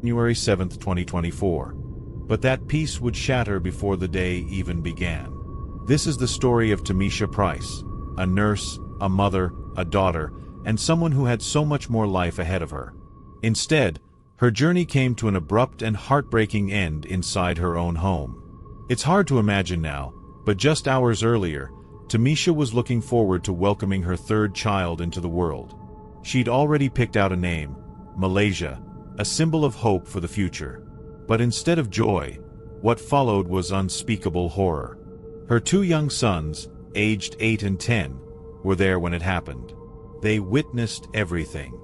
January 7, 2024. But that peace would shatter before the day even began. This is the story of Tamisha Price, a nurse, a mother, a daughter, and someone who had so much more life ahead of her. Instead, her journey came to an abrupt and heartbreaking end inside her own home. It's hard to imagine now, but just hours earlier, Tamisha was looking forward to welcoming her third child into the world. She'd already picked out a name, Malaysia, a symbol of hope for the future. But instead of joy, what followed was unspeakable horror. Her two young sons, aged 8 and 10, were there when it happened. They witnessed everything.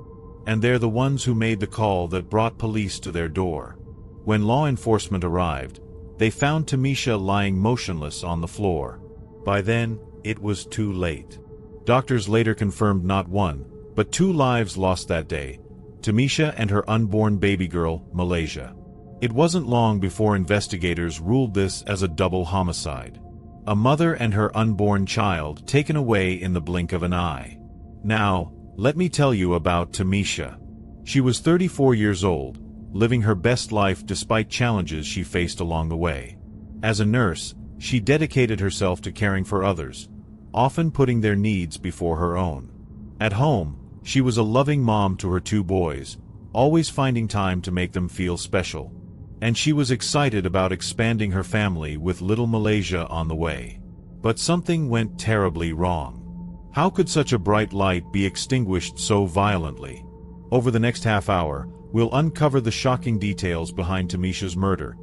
And they're the ones who made the call that brought police to their door. When law enforcement arrived, they found Tamisha lying motionless on the floor. By then, it was too late. Doctors later confirmed not one, but 2 lives lost that day, Tamisha and her unborn baby girl, Malaysia. It wasn't long before investigators ruled this as a double homicide. A mother and her unborn child taken away in the blink of an eye. Now, let me tell you about Tamisha. She was 34 years old, living her best life despite challenges she faced along the way. As a nurse, she dedicated herself to caring for others, often putting their needs before her own. At home, she was a loving mom to her 2 boys, always finding time to make them feel special. And she was excited about expanding her family with little Malaysia on the way. But something went terribly wrong. How could such a bright light be extinguished so violently? Over the next half hour, we'll uncover the shocking details behind Tamisha's murder,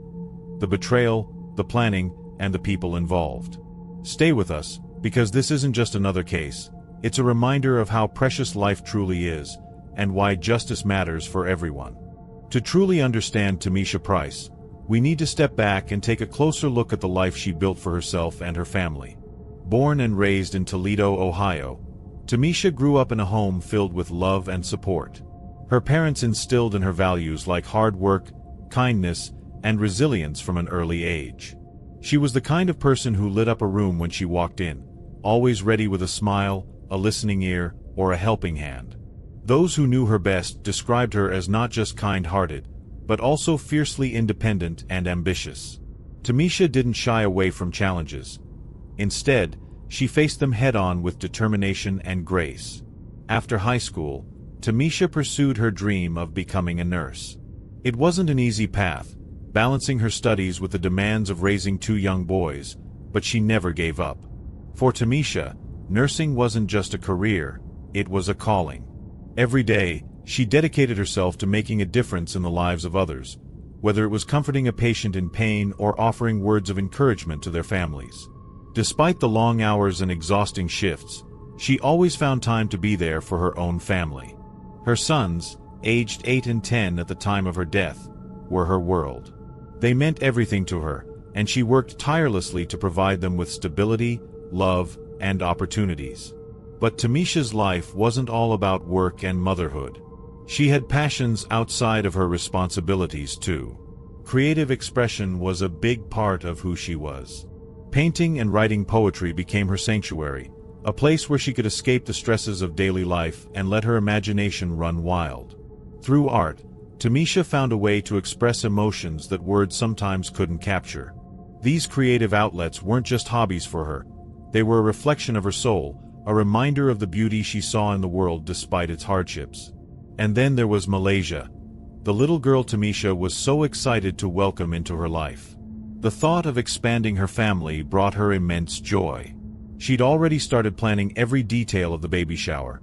the betrayal, the planning, and the people involved. Stay with us, because this isn't just another case. It's a reminder of how precious life truly is, and why justice matters for everyone. To truly understand Tamisha Price, we need to step back and take a closer look at the life she built for herself and her family. Born and raised in Toledo, Ohio, Tamisha grew up in a home filled with love and support. Her parents instilled in her values like hard work, kindness, and resilience from an early age. She was the kind of person who lit up a room when she walked in, always ready with a smile, a listening ear, or a helping hand. Those who knew her best described her as not just kind-hearted, but also fiercely independent and ambitious. Tamisha didn't shy away from challenges. Instead, she faced them head-on with determination and grace. After high school, Tamisha pursued her dream of becoming a nurse. It wasn't an easy path, balancing her studies with the demands of raising 2 young boys, but she never gave up. For Tamisha, nursing wasn't just a career, it was a calling. Every day, she dedicated herself to making a difference in the lives of others, whether it was comforting a patient in pain or offering words of encouragement to their families. Despite the long hours and exhausting shifts, she always found time to be there for her own family. Her sons, aged 8 and 10 at the time of her death, were her world. They meant everything to her, and she worked tirelessly to provide them with stability, love, and opportunities. But Tamisha's life wasn't all about work and motherhood. She had passions outside of her responsibilities too. Creative expression was a big part of who she was. Painting and writing poetry became her sanctuary, a place where she could escape the stresses of daily life and let her imagination run wild. Through art, Tamisha found a way to express emotions that words sometimes couldn't capture. These creative outlets weren't just hobbies for her. They were a reflection of her soul, a reminder of the beauty she saw in the world despite its hardships. And then there was Malaysia, the little girl Tamisha was so excited to welcome into her life. The thought of expanding her family brought her immense joy. She'd already started planning every detail of the baby shower,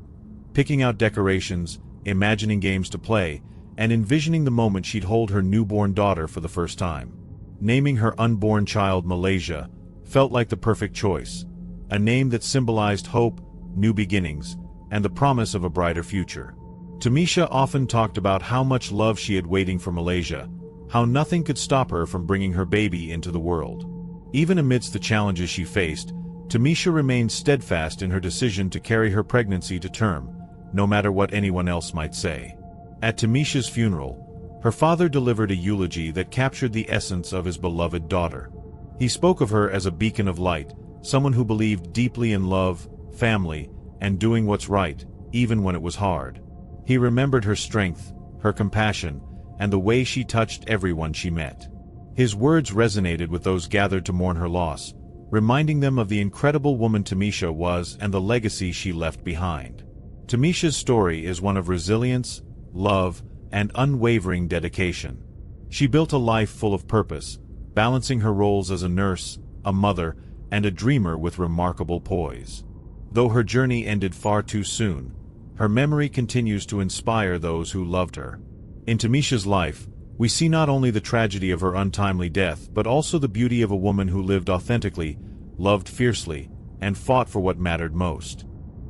picking out decorations, imagining games to play, and envisioning the moment she'd hold her newborn daughter for the first time. Naming her unborn child Malaysia felt like the perfect choice, a name that symbolized hope, new beginnings, and the promise of a brighter future. Tamisha often talked about how much love she had waiting for Malaysia, how nothing could stop her from bringing her baby into the world. Even amidst the challenges she faced, Tamisha remained steadfast in her decision to carry her pregnancy to term, no matter what anyone else might say. At Tamisha's funeral, her father delivered a eulogy that captured the essence of his beloved daughter. He spoke of her as a beacon of light, someone who believed deeply in love, family, and doing what's right, even when it was hard. He remembered her strength, her compassion, and the way she touched everyone she met. His words resonated with those gathered to mourn her loss, reminding them of the incredible woman Tamisha was and the legacy she left behind. Tamisha's story is one of resilience, love, and unwavering dedication. She built a life full of purpose, balancing her roles as a nurse, a mother, and a dreamer with remarkable poise. Though her journey ended far too soon, her memory continues to inspire those who loved her. In Tamisha's life, we see not only the tragedy of her untimely death but also the beauty of a woman who lived authentically, loved fiercely, and fought for what mattered most.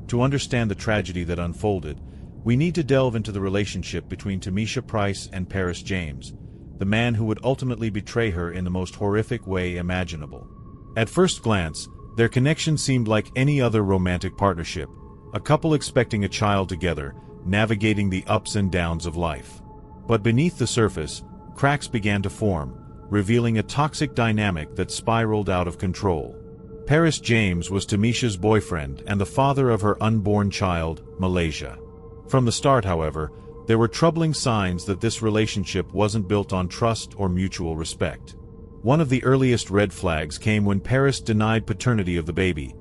To understand the tragedy that unfolded, we need to delve into the relationship between Tamisha Price and Paris James, the man who would ultimately betray her in the most horrific way imaginable. At first glance, their connection seemed like any other romantic partnership, a couple expecting a child together, navigating the ups and downs of life. But beneath the surface, cracks began to form, revealing a toxic dynamic that spiraled out of control. Paris James was Tamisha's boyfriend and the father of her unborn child, Malaysia. From the start, however, there were troubling signs that this relationship wasn't built on trust or mutual respect. One of the earliest red flags came when Paris denied paternity of the baby,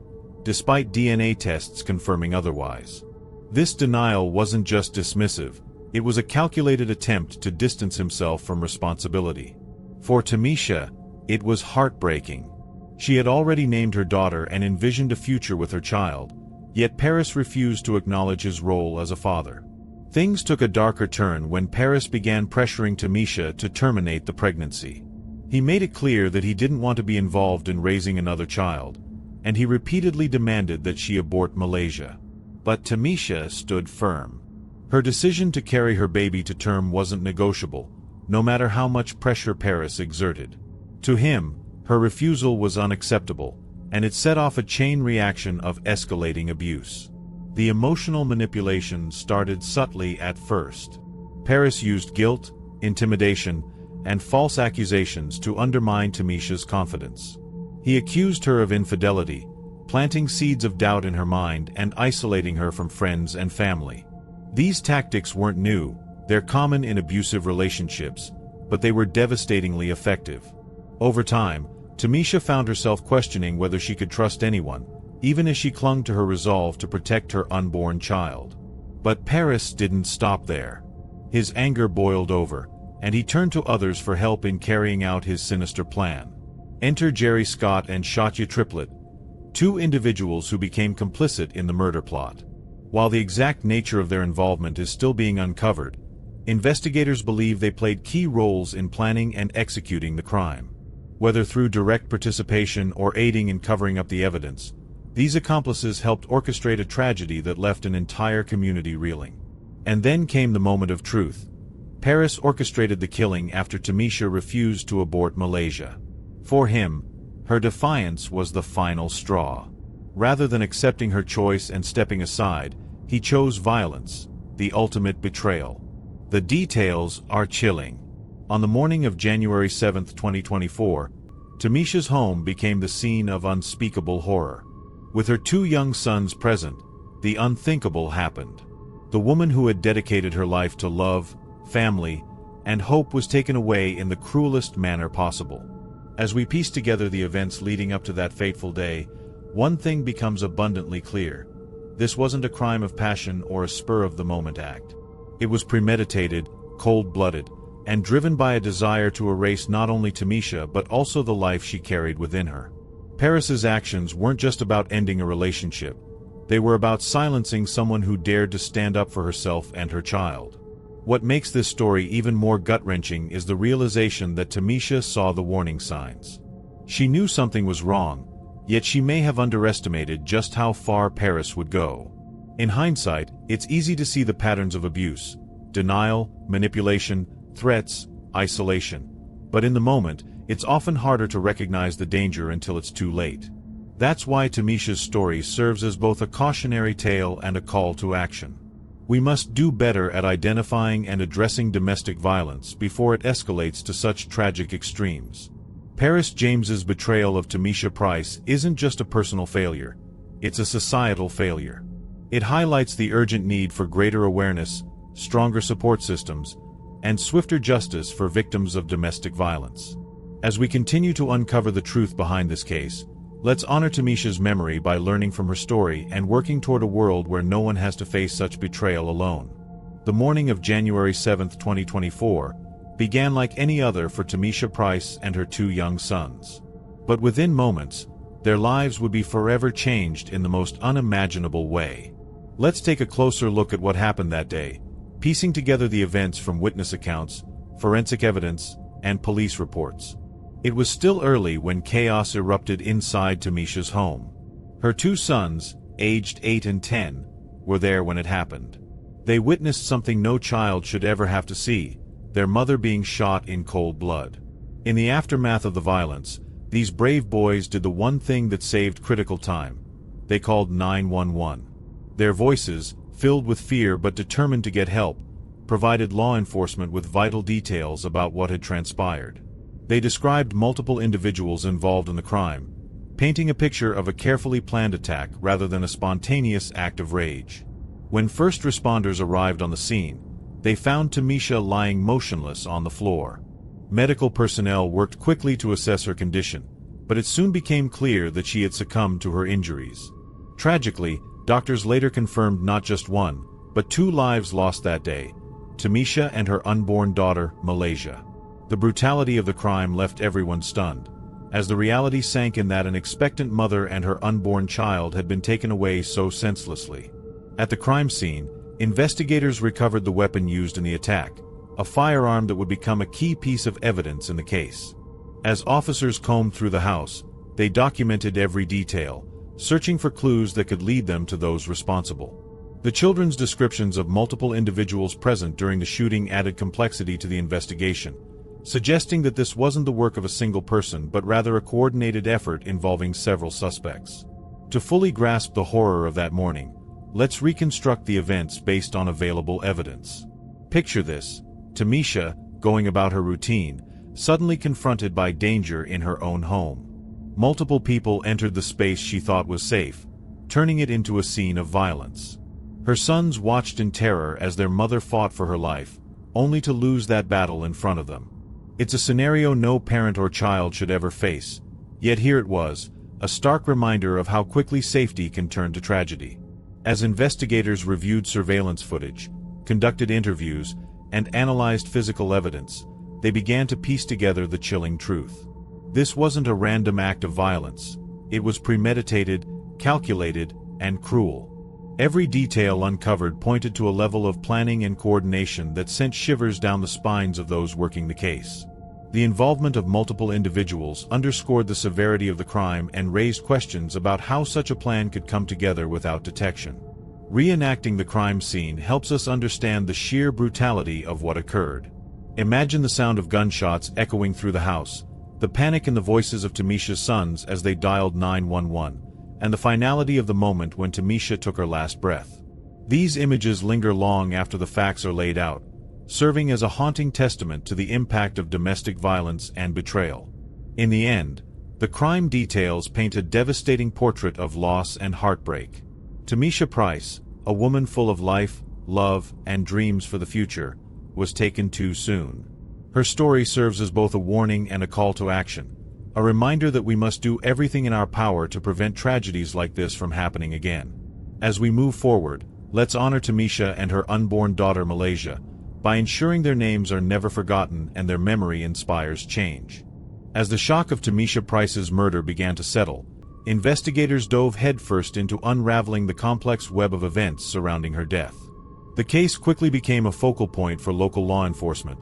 despite DNA tests confirming otherwise. This denial wasn't just dismissive, it was a calculated attempt to distance himself from responsibility. For Tamisha, it was heartbreaking. She had already named her daughter and envisioned a future with her child, yet Paris refused to acknowledge his role as a father. Things took a darker turn when Paris began pressuring Tamisha to terminate the pregnancy. He made it clear that he didn't want to be involved in raising another child, and he repeatedly demanded that she abort Malaysia. But Tamisha stood firm. Her decision to carry her baby to term wasn't negotiable, no matter how much pressure Paris exerted. To him, her refusal was unacceptable, and it set off a chain reaction of escalating abuse. The emotional manipulation started subtly at first. Paris used guilt, intimidation, and false accusations to undermine Tamisha's confidence. He accused her of infidelity, planting seeds of doubt in her mind and isolating her from friends and family. These tactics weren't new, they're common in abusive relationships, but they were devastatingly effective. Over time, Tamisha found herself questioning whether she could trust anyone, even as she clung to her resolve to protect her unborn child. But Paris didn't stop there. His anger boiled over, and he turned to others for help in carrying out his sinister plan. Enter Jerry Scott and Shatya Triplett, two individuals who became complicit in the murder plot. While the exact nature of their involvement is still being uncovered, investigators believe they played key roles in planning and executing the crime. Whether through direct participation or aiding in covering up the evidence, these accomplices helped orchestrate a tragedy that left an entire community reeling. And then came the moment of truth. Paris orchestrated the killing after Tamisha refused to abort Malaysia. For him, her defiance was the final straw. Rather than accepting her choice and stepping aside, he chose violence, the ultimate betrayal. The details are chilling. On the morning of January 7, 2024, Tamisha's home became the scene of unspeakable horror. With her two young sons present, the unthinkable happened. The woman who had dedicated her life to love, family, and hope was taken away in the cruelest manner possible. As we piece together the events leading up to that fateful day, one thing becomes abundantly clear. This wasn't a crime of passion or a spur-of-the-moment act. It was premeditated, cold-blooded, and driven by a desire to erase not only Tamisha but also the life she carried within her. Paris's actions weren't just about ending a relationship. They were about silencing someone who dared to stand up for herself and her child. What makes this story even more gut-wrenching is the realization that Tamisha saw the warning signs. She knew something was wrong, yet she may have underestimated just how far Paris would go. In hindsight, it's easy to see the patterns of abuse: denial, manipulation, threats, isolation. But in the moment, it's often harder to recognize the danger until it's too late. That's why Tamisha's story serves as both a cautionary tale and a call to action. We must do better at identifying and addressing domestic violence before it escalates to such tragic extremes. Paris James's betrayal of Tamisha Price isn't just a personal failure, it's a societal failure. It highlights the urgent need for greater awareness, stronger support systems, and swifter justice for victims of domestic violence. As we continue to uncover the truth behind this case, let's honor Tamisha's memory by learning from her story and working toward a world where no one has to face such betrayal alone. The morning of January 7, 2024, began like any other for Tamisha Price and her two young sons. But within moments, their lives would be forever changed in the most unimaginable way. Let's take a closer look at what happened that day, piecing together the events from witness accounts, forensic evidence, and police reports. It was still early when chaos erupted inside Tamisha's home. Her two sons, aged 8 and 10, were there when it happened. They witnessed something no child should ever have to see, their mother being shot in cold blood. In the aftermath of the violence, these brave boys did the one thing that saved critical time. They called 911. Their voices, filled with fear but determined to get help, provided law enforcement with vital details about what had transpired. They described multiple individuals involved in the crime, painting a picture of a carefully planned attack rather than a spontaneous act of rage. When first responders arrived on the scene, they found Tamisha lying motionless on the floor. Medical personnel worked quickly to assess her condition, but it soon became clear that she had succumbed to her injuries. Tragically, doctors later confirmed not just one, but two lives lost that day, Tamisha and her unborn daughter, Malaysia. The brutality of the crime left everyone stunned, as the reality sank in that an expectant mother and her unborn child had been taken away so senselessly. At the crime scene, investigators recovered the weapon used in the attack, a firearm that would become a key piece of evidence in the case. As officers combed through the house, they documented every detail, searching for clues that could lead them to those responsible. The children's descriptions of multiple individuals present during the shooting added complexity to the investigation, suggesting that this wasn't the work of a single person but rather a coordinated effort involving several suspects. To fully grasp the horror of that morning, let's reconstruct the events based on available evidence. Picture this: Tamisha, going about her routine, suddenly confronted by danger in her own home. Multiple people entered the space she thought was safe, turning it into a scene of violence. Her sons watched in terror as their mother fought for her life, only to lose that battle in front of them. It's a scenario no parent or child should ever face, yet here it was, a stark reminder of how quickly safety can turn to tragedy. As investigators reviewed surveillance footage, conducted interviews, and analyzed physical evidence, they began to piece together the chilling truth. This wasn't a random act of violence. It was premeditated, calculated, and cruel. Every detail uncovered pointed to a level of planning and coordination that sent shivers down the spines of those working the case. The involvement of multiple individuals underscored the severity of the crime and raised questions about how such a plan could come together without detection. Reenacting the crime scene helps us understand the sheer brutality of what occurred. Imagine the sound of gunshots echoing through the house, the panic in the voices of Tamisha's sons as they dialed 911, and the finality of the moment when Tamisha took her last breath. These images linger long after the facts are laid out, serving as a haunting testament to the impact of domestic violence and betrayal. In the end, the crime details paint a devastating portrait of loss and heartbreak. Tamisha Price, a woman full of life, love, and dreams for the future, was taken too soon. Her story serves as both a warning and a call to action, a reminder that we must do everything in our power to prevent tragedies like this from happening again. As we move forward, let's honor Tamisha and her unborn daughter Malaysia, by ensuring their names are never forgotten and their memory inspires change. As the shock of Tamisha Price's murder began to settle, investigators dove headfirst into unraveling the complex web of events surrounding her death. The case quickly became a focal point for local law enforcement,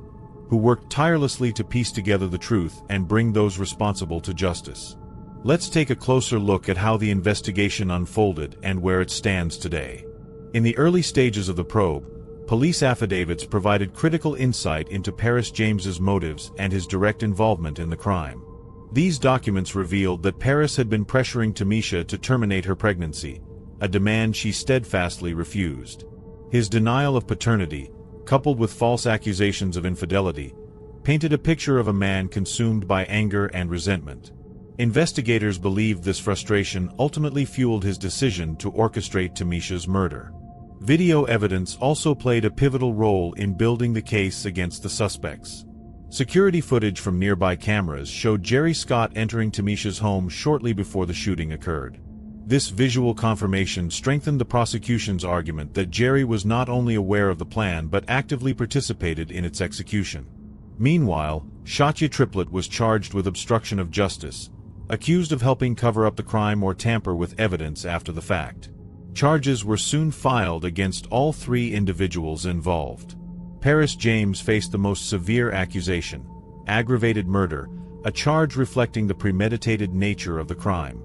who worked tirelessly to piece together the truth and bring those responsible to justice. Let's take a closer look at how the investigation unfolded and where it stands today. In the early stages of the probe, police affidavits provided critical insight into Paris James's motives and his direct involvement in the crime. These documents revealed that Paris had been pressuring Tamisha to terminate her pregnancy, a demand she steadfastly refused. His denial of paternity, coupled with false accusations of infidelity, painted a picture of a man consumed by anger and resentment. Investigators believed this frustration ultimately fueled his decision to orchestrate Tamisha's murder. Video evidence also played a pivotal role in building the case against the suspects. Security footage from nearby cameras showed Jerry Scott entering Tamisha's home shortly before the shooting occurred. This visual confirmation strengthened the prosecution's argument that Jerry was not only aware of the plan but actively participated in its execution. Meanwhile, Shatya Triplett was charged with obstruction of justice, accused of helping cover up the crime or tamper with evidence after the fact. Charges were soon filed against all three individuals involved. Paris James faced the most severe accusation, aggravated murder, a charge reflecting the premeditated nature of the crime.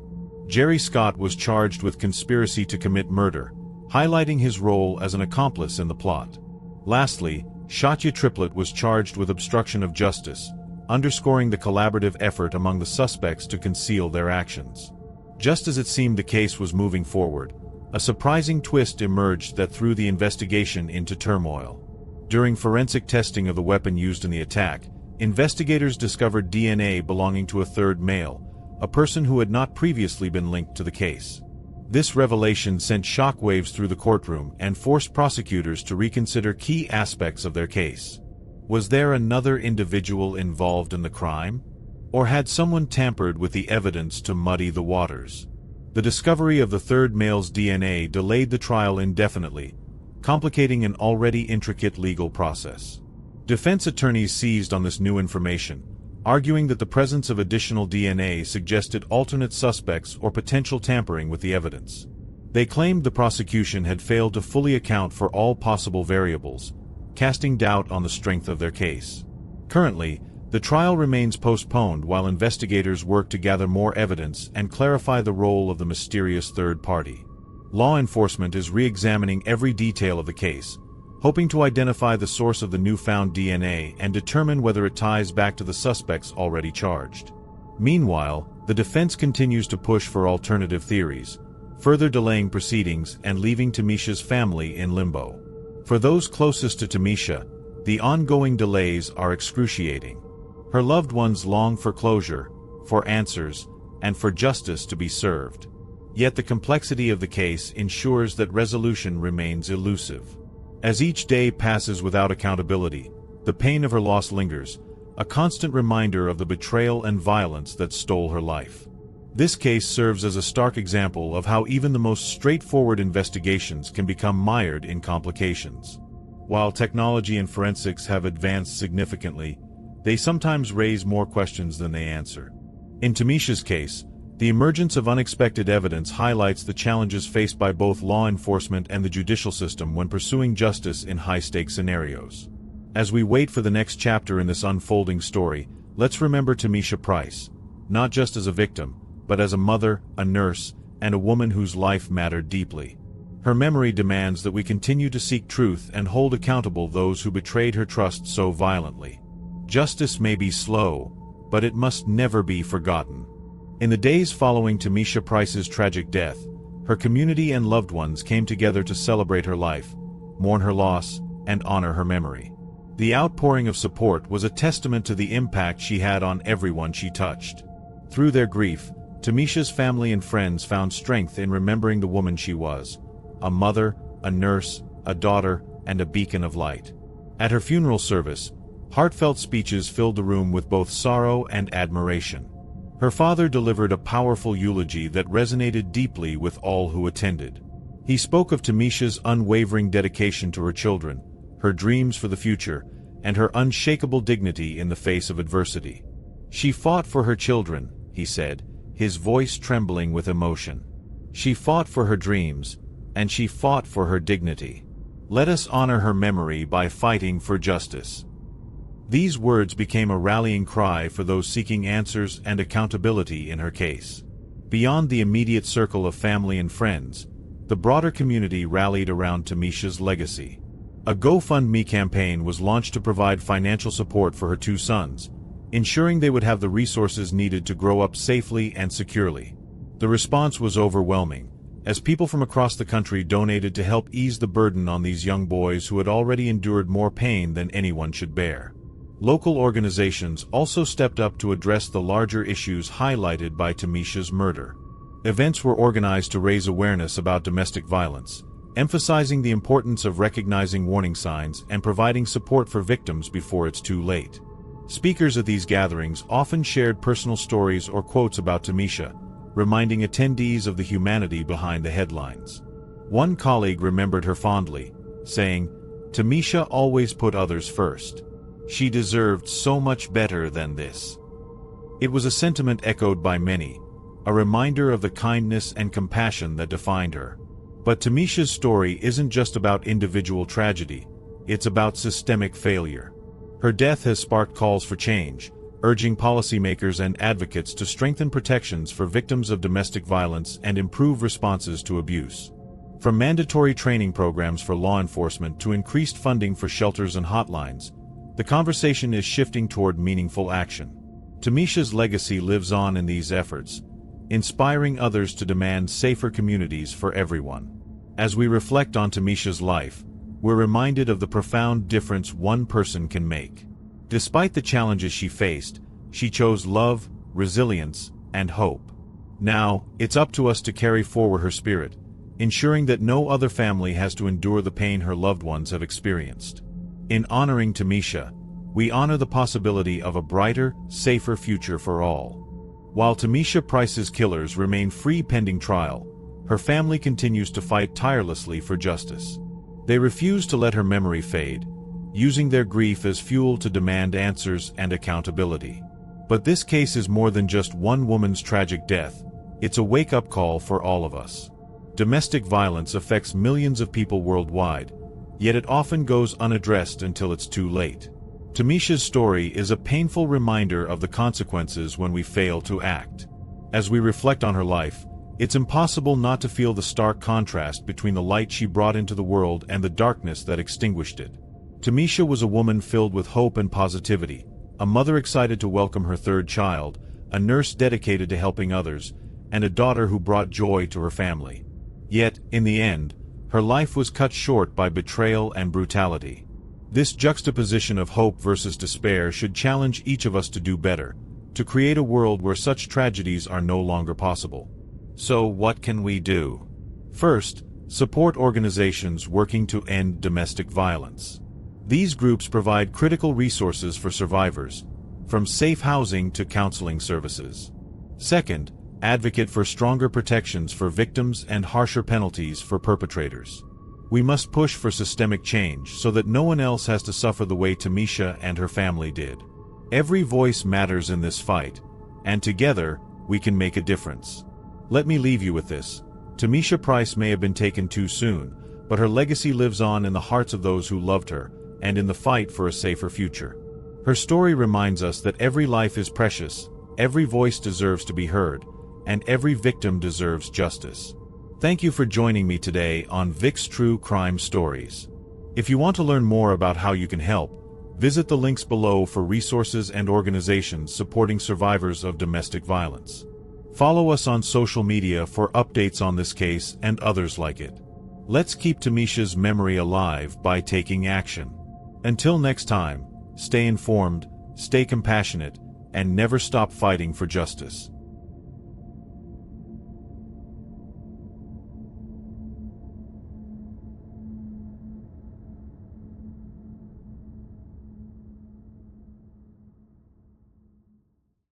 Jerry Scott was charged with conspiracy to commit murder, highlighting his role as an accomplice in the plot. Lastly, Shatya Triplett was charged with obstruction of justice, underscoring the collaborative effort among the suspects to conceal their actions. Just as it seemed the case was moving forward, a surprising twist emerged that threw the investigation into turmoil. During forensic testing of the weapon used in the attack, investigators discovered DNA belonging to a third male, a person who had not previously been linked to the case. This revelation sent shockwaves through the courtroom and forced prosecutors to reconsider key aspects of their case. Was there another individual involved in the crime? Or had someone tampered with the evidence to muddy the waters? The discovery of the third male's DNA delayed the trial indefinitely, complicating an already intricate legal process. Defense attorneys seized on this new information, arguing that the presence of additional DNA suggested alternate suspects or potential tampering with the evidence. They claimed the prosecution had failed to fully account for all possible variables, casting doubt on the strength of their case. Currently, the trial remains postponed while investigators work to gather more evidence and clarify the role of the mysterious third party. Law enforcement is re-examining every detail of the case, hoping to identify the source of the newfound DNA and determine whether it ties back to the suspects already charged. Meanwhile, the defense continues to push for alternative theories, further delaying proceedings and leaving Tamisha's family in limbo. For those closest to Tamisha, the ongoing delays are excruciating. Her loved ones long for closure, for answers, and for justice to be served. Yet the complexity of the case ensures that resolution remains elusive. As each day passes without accountability, the pain of her loss lingers, a constant reminder of the betrayal and violence that stole her life. This case serves as a stark example of how even the most straightforward investigations can become mired in complications. While technology and forensics have advanced significantly, they sometimes raise more questions than they answer. In Tamisha's case, the emergence of unexpected evidence highlights the challenges faced by both law enforcement and the judicial system when pursuing justice in high-stakes scenarios. As we wait for the next chapter in this unfolding story, let's remember Tamisha Price, not just as a victim, but as a mother, a nurse, and a woman whose life mattered deeply. Her memory demands that we continue to seek truth and hold accountable those who betrayed her trust so violently. Justice may be slow, but it must never be forgotten. In the days following Tamisha Price's tragic death, her community and loved ones came together to celebrate her life, mourn her loss, and honor her memory. The outpouring of support was a testament to the impact she had on everyone she touched. Through their grief, Tamisha's family and friends found strength in remembering the woman she was, a mother, a nurse, a daughter, and a beacon of light. At her funeral service, heartfelt speeches filled the room with both sorrow and admiration. Her father delivered a powerful eulogy that resonated deeply with all who attended. He spoke of Tamisha's unwavering dedication to her children, her dreams for the future, and her unshakable dignity in the face of adversity. She fought for her children, he said, his voice trembling with emotion. She fought for her dreams, and she fought for her dignity. Let us honor her memory by fighting for justice. These words became a rallying cry for those seeking answers and accountability in her case. Beyond the immediate circle of family and friends, the broader community rallied around Tamisha's legacy. A GoFundMe campaign was launched to provide financial support for her two sons, ensuring they would have the resources needed to grow up safely and securely. The response was overwhelming, as people from across the country donated to help ease the burden on these young boys who had already endured more pain than anyone should bear. Local organizations also stepped up to address the larger issues highlighted by Tamisha's murder. Events were organized to raise awareness about domestic violence, emphasizing the importance of recognizing warning signs and providing support for victims before it's too late. Speakers at these gatherings often shared personal stories or quotes about Tamisha, reminding attendees of the humanity behind the headlines. One colleague remembered her fondly, saying, "Tamisha always put others first. She deserved so much better than this." It was a sentiment echoed by many, a reminder of the kindness and compassion that defined her. But Tamisha's story isn't just about individual tragedy, it's about systemic failure. Her death has sparked calls for change, urging policymakers and advocates to strengthen protections for victims of domestic violence and improve responses to abuse. From mandatory training programs for law enforcement to increased funding for shelters and hotlines, the conversation is shifting toward meaningful action. Tamisha's legacy lives on in these efforts, inspiring others to demand safer communities for everyone. As we reflect on Tamisha's life, we're reminded of the profound difference one person can make. Despite the challenges she faced, she chose love, resilience, and hope. Now, it's up to us to carry forward her spirit, ensuring that no other family has to endure the pain her loved ones have experienced. In honoring Tamisha, we honor the possibility of a brighter, safer future for all. While Tamisha Price's killers remain free pending trial, her family continues to fight tirelessly for justice. They refuse to let her memory fade, using their grief as fuel to demand answers and accountability. But this case is more than just one woman's tragic death. It's a wake-up call for all of us. Domestic violence affects millions of people worldwide, yet it often goes unaddressed until it's too late. Tamisha's story is a painful reminder of the consequences when we fail to act. As we reflect on her life, it's impossible not to feel the stark contrast between the light she brought into the world and the darkness that extinguished it. Tamisha was a woman filled with hope and positivity, a mother excited to welcome her third child, a nurse dedicated to helping others, and a daughter who brought joy to her family. Yet, in the end, her life was cut short by betrayal and brutality. This juxtaposition of hope versus despair should challenge each of us to do better, to create a world where such tragedies are no longer possible. So what can we do? First, support organizations working to end domestic violence. These groups provide critical resources for survivors, from safe housing to counseling services. Second, advocate for stronger protections for victims and harsher penalties for perpetrators. We must push for systemic change so that no one else has to suffer the way Tamisha and her family did. Every voice matters in this fight, and together, we can make a difference. Let me leave you with this. Tamisha Price may have been taken too soon, but her legacy lives on in the hearts of those who loved her, and in the fight for a safer future. Her story reminds us that every life is precious, every voice deserves to be heard, and every victim deserves justice. Thank you for joining me today on Vic's True Crime Stories. If you want to learn more about how you can help, visit the links below for resources and organizations supporting survivors of domestic violence. Follow us on social media for updates on this case and others like it. Let's keep Tamisha's memory alive by taking action. Until next time, stay informed, stay compassionate, and never stop fighting for justice.